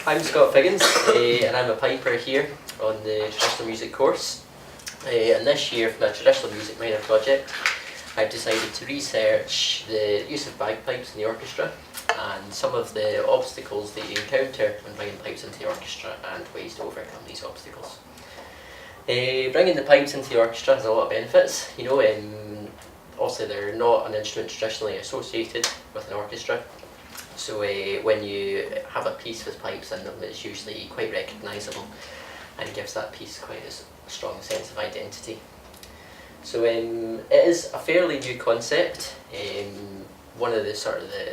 I'm Scott Figgins, and I'm a piper here on the traditional music course. And this year, for my traditional music minor project, I've decided to research the use of bagpipes in the orchestra and some of the obstacles that you encounter when bringing pipes into the orchestra and ways to overcome these obstacles. Bringing the pipes into the orchestra has a lot of benefits. Obviously they're not an instrument traditionally associated with an orchestra. So when you have a piece with pipes in them, it's usually quite recognisable and gives that piece quite a strong sense of identity. So it is a fairly new concept. One of the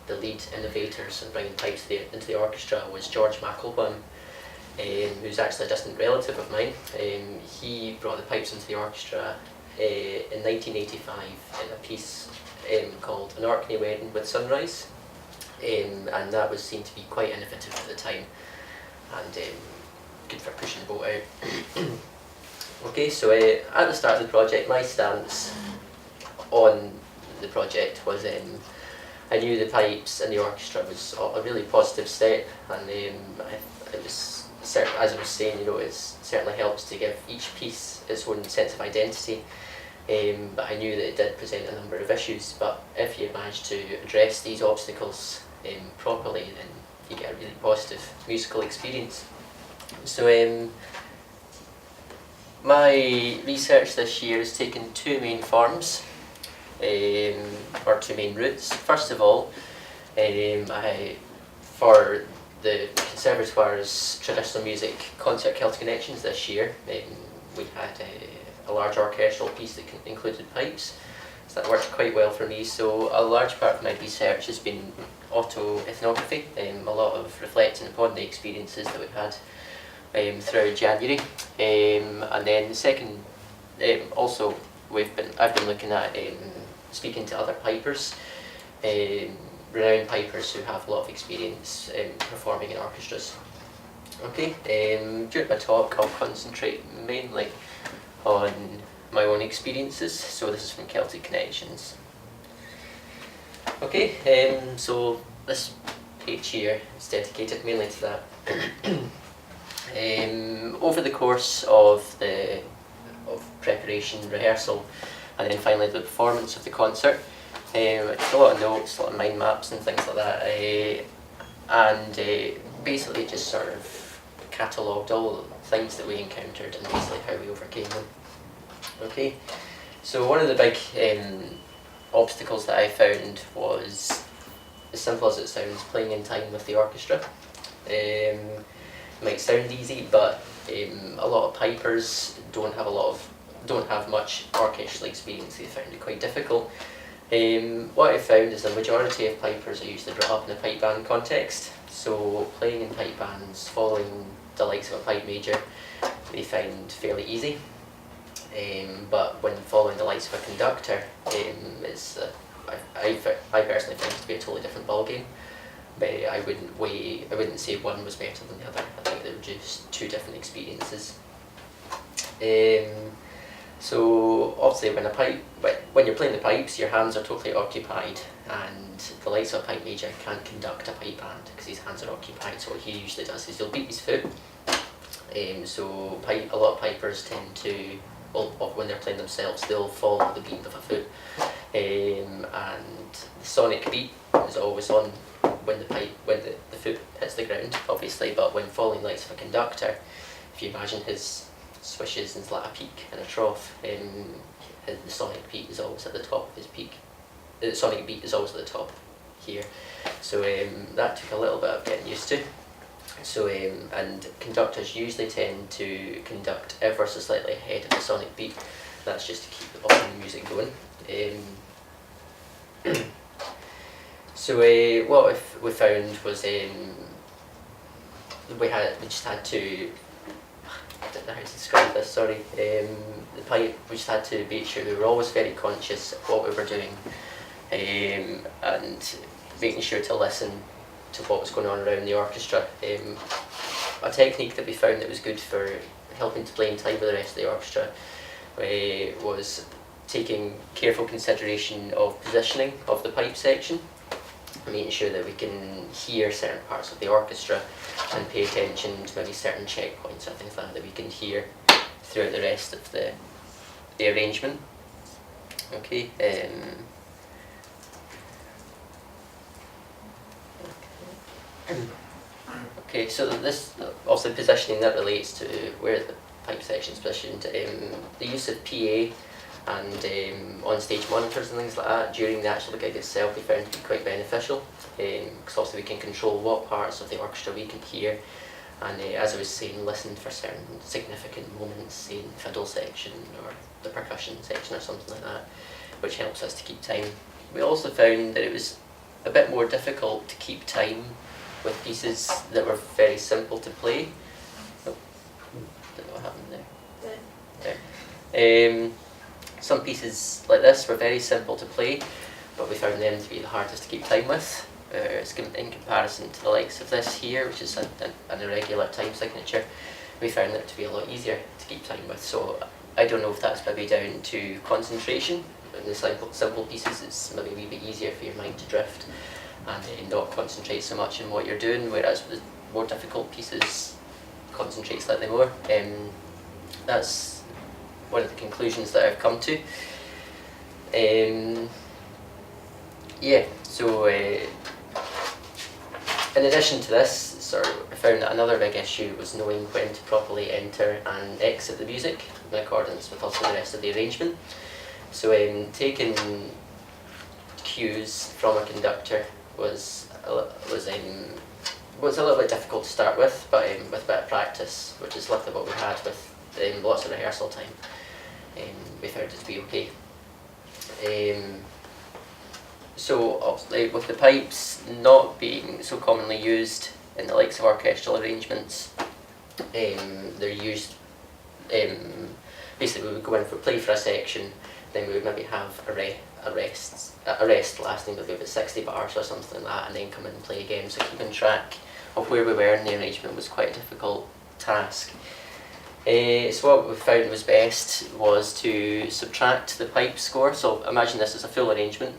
lead innovators in bringing pipes into the orchestra was George McElwain, who's actually a distant relative of mine. He brought the pipes into the orchestra in 1985 in a piece called An Orkney Wedding with Sunrise. And that was seen to be quite innovative at the time and good for pushing the boat out. Okay, so at the start of the project, my stance on the project was I knew the pipes in the orchestra was a really positive step, and it was, as I was saying, it certainly helps to give each piece its own sense of identity. But I knew that it did present a number of issues, but if you manage to address these obstacles properly, then you get a really positive musical experience. So my research this year has taken two main forms, or two main routes. First of all, for the Conservatoire's Traditional Music Concert Celtic Connections this year, we had a large orchestral piece that included pipes, so that worked quite well for me. So a large part of my research has been autoethnography, a lot of reflecting upon the experiences that we've had throughout January, and then the second, also I've been looking at speaking to other pipers, renowned pipers who have a lot of experience performing in orchestras. Okay, during my talk I'll concentrate mainly on my own experiences, so this is from Celtic Connections. Okay, so this page here is dedicated mainly to that. Over the course of preparation, rehearsal, and then finally the performance of the concert, I took a lot of notes, a lot of mind maps and things like that, and basically just sort of catalogued all the things that we encountered and basically how we overcame them. Okay, so one of the big obstacles that I found was, as simple as it sounds, playing in time with the orchestra. It might sound easy, but a lot of pipers don't have much orchestral experience. They found it quite difficult. What I found is the majority of pipers are usually brought up in a pipe band context, so playing in pipe bands, following the likes of a pipe major, they find fairly easy. But when following the likes of a conductor, I personally find it to be a totally different ballgame. But I wouldn't say one was better than the other. I think they were just two different experiences. So obviously when you're playing the pipes, your hands are totally occupied, and the likes of a pipe major can't conduct a pipe band because his hands are occupied. So what he usually does is he'll beat his foot. So a lot of pipers tend to, when they're playing themselves, they'll follow the beat of a foot, and the sonic beat is always on when the foot hits the ground, obviously. But when following the likes of a conductor, if you imagine his swishes and like a peak and a trough, the sonic beat is always at the top of his peak. The sonic beat is always at the top here. So that took a little bit of getting used to. So and conductors usually tend to conduct ever so slightly ahead of the sonic beat. That's just to keep the music going. So what we found was we just had to, I don't know how to describe this, sorry. We just had to make sure we were always very conscious of what we were doing, and making sure to listen to what was going on around the orchestra. A technique that we found that was good for helping to play in time with the rest of the orchestra was taking careful consideration of positioning of the pipe section, making sure that we can hear certain parts of the orchestra and pay attention to maybe certain checkpoints or things like that we can hear throughout the rest of the arrangement. Okay. Okay, so this also positioning that relates to where the pipe section is positioned. The use of PA and on-stage monitors and things like that during the actual gig itself we found to be quite beneficial, because also we can control what parts of the orchestra we can hear, and as I was saying, listen for certain significant moments, say in the fiddle section or the percussion section or something like that, which helps us to keep time. We also found that it was a bit more difficult to keep time with pieces that were very simple to play. Oh, don't know what happened there. There. Some pieces like this were very simple to play, but we found them to be the hardest to keep time with. In comparison to the likes of this here, which is an irregular time signature, we found it to be a lot easier to keep time with. So I don't know if that's maybe down to concentration. In the simple pieces, it's maybe a wee bit easier for your mind to drift and not concentrate so much on what you're doing, whereas with the more difficult pieces, concentrate slightly more. That's one of the conclusions that I've come to. Yeah, so in addition to this, I found that another big issue was knowing when to properly enter and exit the music in accordance with also the rest of the arrangement. So taking cues from a conductor was a little bit difficult to start with, but with a bit of practice, which is luckily what we had with lots of rehearsal time, we found it to be okay. So obviously with the pipes not being so commonly used in the likes of orchestral arrangements, they're used, basically we would go in for play for a section, then we would maybe have a rest lasting maybe about 60 bars or something like that, and then come in and play again. So keeping track of where we were in the arrangement was quite a difficult task. So what we found was best was to subtract the pipe score. So imagine this as a full arrangement.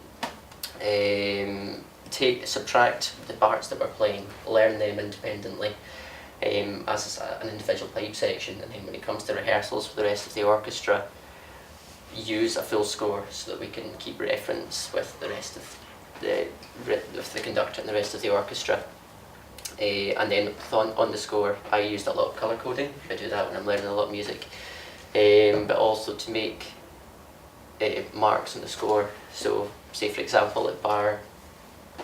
Subtract the parts that we're playing, learn them independently as an individual pipe section, and then when it comes to rehearsals for the rest of the orchestra, use a full score so that we can keep reference with the rest of the conductor and the rest of the orchestra. And then on the score, I used a lot of colour coding. I do that when I'm learning a lot of music, but also to make marks on the score. So, say for example, at bar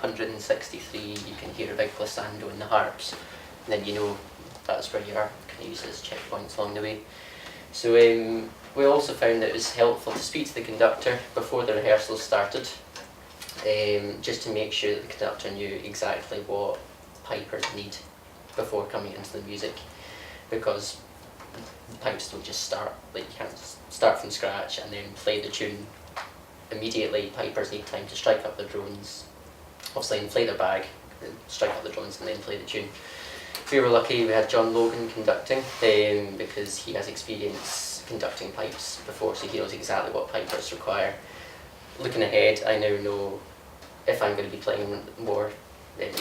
163, you can hear a big glissando in the harps, and then you know that's where you are. You can use it as checkpoints along the way. So we also found that it was helpful to speak to the conductor before the rehearsals started, just to make sure that the conductor knew exactly what pipers need before coming into the music, because pipes don't just start, like you can't start from scratch and then play the tune immediately. Pipers need time to strike up their drones, obviously inflate their bag, strike up the drones and then play the tune. We were lucky we had John Logan conducting, because he has experience conducting pipes before, so he knows exactly what pipers require. Looking ahead, I now know if I'm going to be playing more in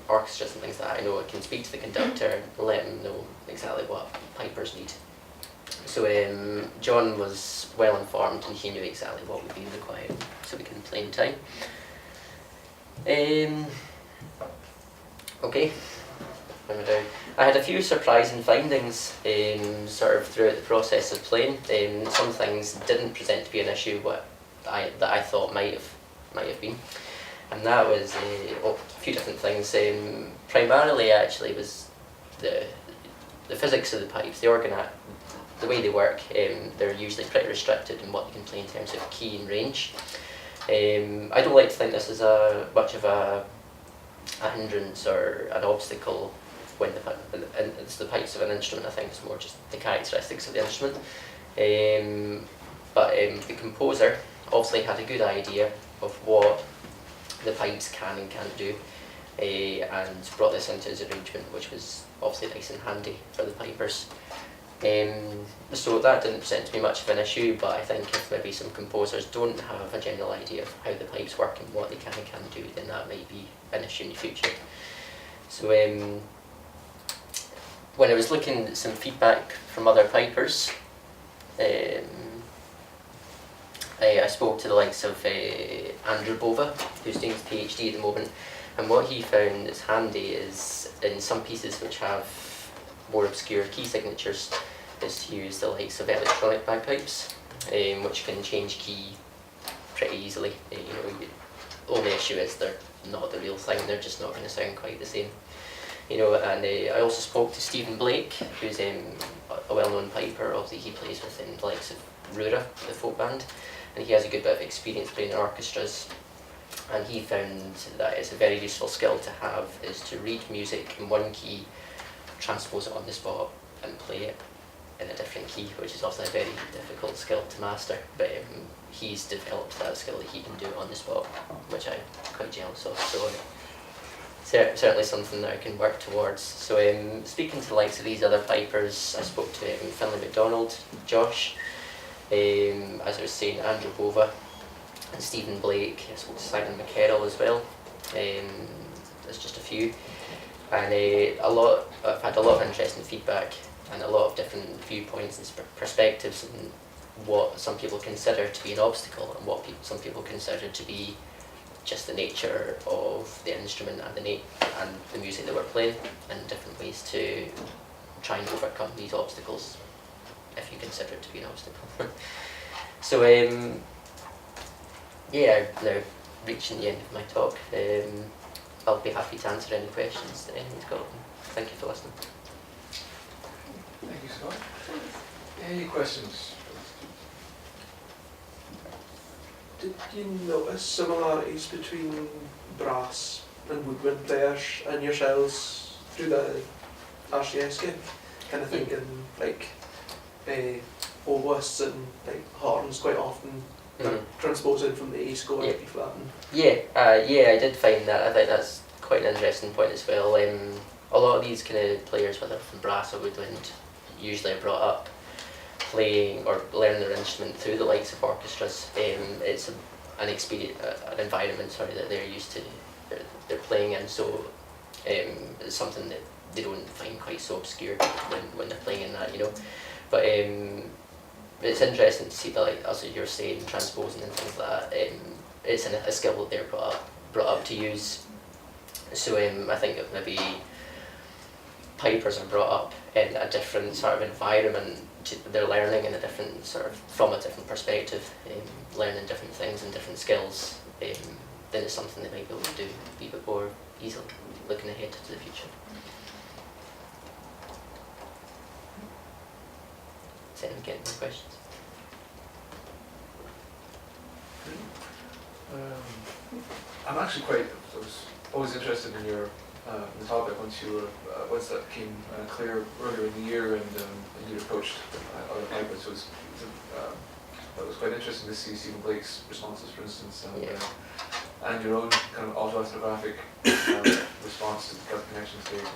orchestras and things like that, I know I can speak to the conductor and let him know exactly what pipers need. So John was well informed and he knew exactly what would be required, so we can play in time. Okay. I had a few surprising findings sort of throughout the process of playing. Some things didn't present to be an issue that I thought might have been, and that was a few different things. Primarily, actually, was the physics of the pipes, the way they work. They're usually pretty restricted in what they can play in terms of key and range. I don't like to think this is much of a hindrance or an obstacle when it's the pipes of an instrument. I think it's more just the characteristics of the instrument. But the composer obviously had a good idea of what the pipes can and can't do, and brought this into his arrangement, which was obviously nice and handy for the pipers. So that didn't present to be much of an issue, but I think if maybe some composers don't have a general idea of how the pipes work and what they can and can't do, then that might be an issue in the future. So when I was looking at some feedback from other pipers, I spoke to the likes of Andrew Bova, who's doing his PhD at the moment, and what he found is handy is in some pieces which have more obscure key signatures is to use the likes of electronic bagpipes, which can change key pretty easily. The only issue is they're not the real thing, they're just not going to sound quite the same. And I also spoke to Stephen Blake, who's a well-known piper. He plays within the likes of Rura, the folk band, and he has a good bit of experience playing in orchestras. And he found that it's a very useful skill to have, is to read music in one key, transpose it on the spot, and play it in a different key, which is also a very difficult skill to master. But he's developed that skill that he can do it on the spot, which I'm quite jealous of. So certainly something that I can work towards. So speaking to the likes of these other pipers, I spoke to Finlay MacDonald, Josh, as I was saying, Andrew Bova, and Stephen Blake. I spoke to Simon McCarroll as well. There's just a few, and I've had a lot of interesting feedback and a lot of different viewpoints and perspectives on what some people consider to be an obstacle and what some people consider to be just the nature of the instrument and the music that we're playing, and different ways to try and overcome these obstacles, if you consider it to be an obstacle. So yeah, now reaching the end of my talk, I'll be happy to answer any questions that anyone's got. Thank you for listening. Thank you, Scott. Any questions? Did you notice similarities between brass and woodwind players and yourselves through the RCS game? Kind of thinking like oboists and like horns quite often transposing from the A score to B flat. Yeah, I did find that. I think that's quite an interesting point as well. A lot of these kind of players, whether from brass or woodwind, usually are brought up playing or learning their instrument through the likes of orchestras. It's an experience, an environment, that they're used to, they're playing in. So it's something that they don't find quite so obscure when they're playing in that, But it's interesting to see that, like as you're saying, transposing and things like that. It's a skill that they're brought up to use. So I think that maybe pipers are brought up in a different sort of environment. They're learning in a different from a different perspective, learning different things and different skills. Then it's something they might be able to do a bit more easily, looking ahead to the future. Does anyone get any questions? I'm actually I was always interested in your the topic once that became clear earlier in the year, and you approached other pipers. So it was quite interesting to see Stephen Blake's responses, for instance, and your own kind of autoethnographic response to the gut connection state.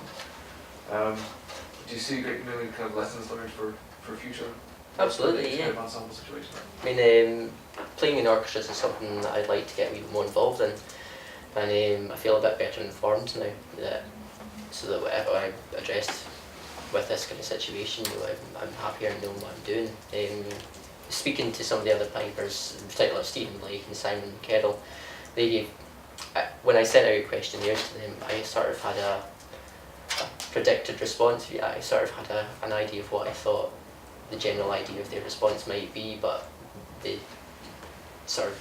Do you see many kind of lessons learned for future? Absolutely, yeah. Ensemble situations? I mean, playing in orchestras is something that I'd like to get a wee more involved in, and I feel a bit better informed now, so that whatever I'm addressed with this kind of situation, I'm happier and knowing what I'm doing. Speaking to some of the other pipers, in particular Stephen Blake and Simon McCarroll, when I sent out questionnaires to them, I sort of had a predicted response. I sort of had an idea of what I thought the general idea of their response might be, but they sort of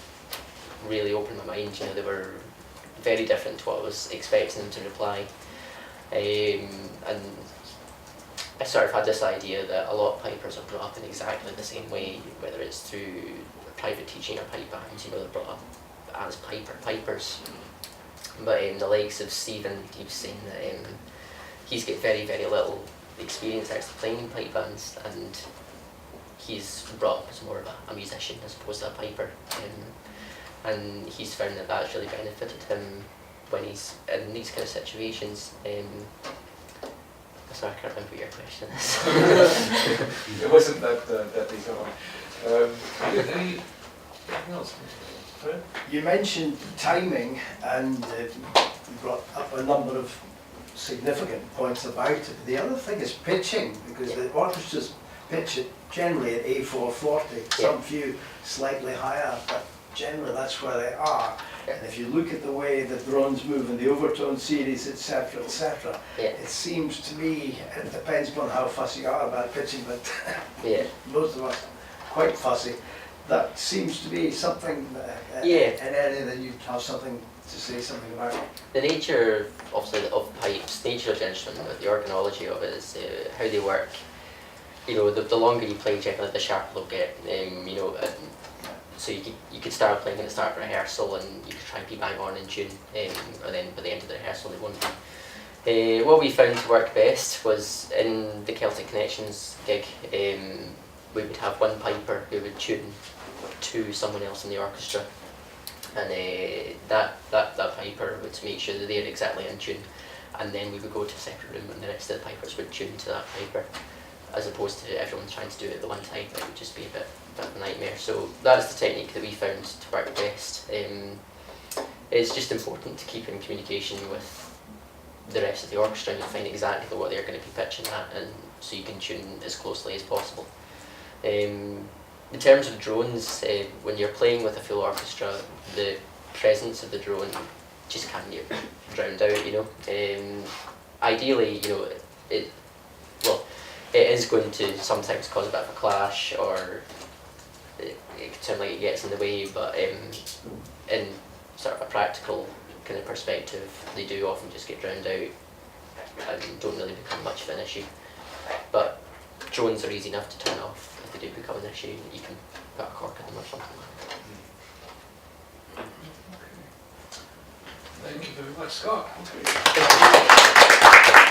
really opened my mind. They were very different to what I was expecting them to reply, and I sort of had this idea that a lot of pipers are brought up in exactly the same way, whether it's through private teaching or pipe bands. They're brought up as pipers. But the likes of Stephen, he was saying that he's got very, very little experience actually playing in pipe bands, and he's brought up as more of a musician as opposed to a piper, and he's found that that's really benefited him when he's in these kind of situations. Sorry, I can't remember what your question is. It wasn't that detailed. Anything else? You mentioned timing, and you brought up a number of significant points about it. The other thing is pitching, because the orchestras pitch it generally at A440, some few slightly higher, but generally that's where they are. And if you look at the way the drones move in the overtone series, etc., etc., it seems to me, it depends upon how fussy you are about pitching, but most of us are quite fussy. That seems to be something, an area that you have something to say something about. The nature, obviously, of pipes, nature of the instrument, the organology of it is how they work. You know, the longer you play, generally the sharper they'll get. You know, so you could start playing at the start of rehearsal and you could try and be bang on in tune, and then by the end of the rehearsal they won't be. What we found to work best was in the Celtic Connections gig. We would have one piper who would tune to someone else in the orchestra, and that piper would make sure that they're exactly in tune, and then we would go to a separate room and the rest of the pipers would tune to that piper, as opposed to everyone trying to do it at the one time. It would just be a bit of a nightmare. So that's the technique that we found to work best. It's just important to keep in communication with the rest of the orchestra and you find exactly what they're going to be pitching at, and so you can tune as closely as possible. In terms of drones, when you're playing with a full orchestra, the presence of the drone just can't get drowned out, you know. Ideally, you know, it is going to sometimes cause a bit of a clash, or it can sound like it gets in the way, but in sort of a practical kind of perspective, they do often just get drowned out and don't really become much of an issue. But drones are easy enough to turn off. If they do become an issue, you can put a cork in them or something like that. Thank you very much, Scott. Okay.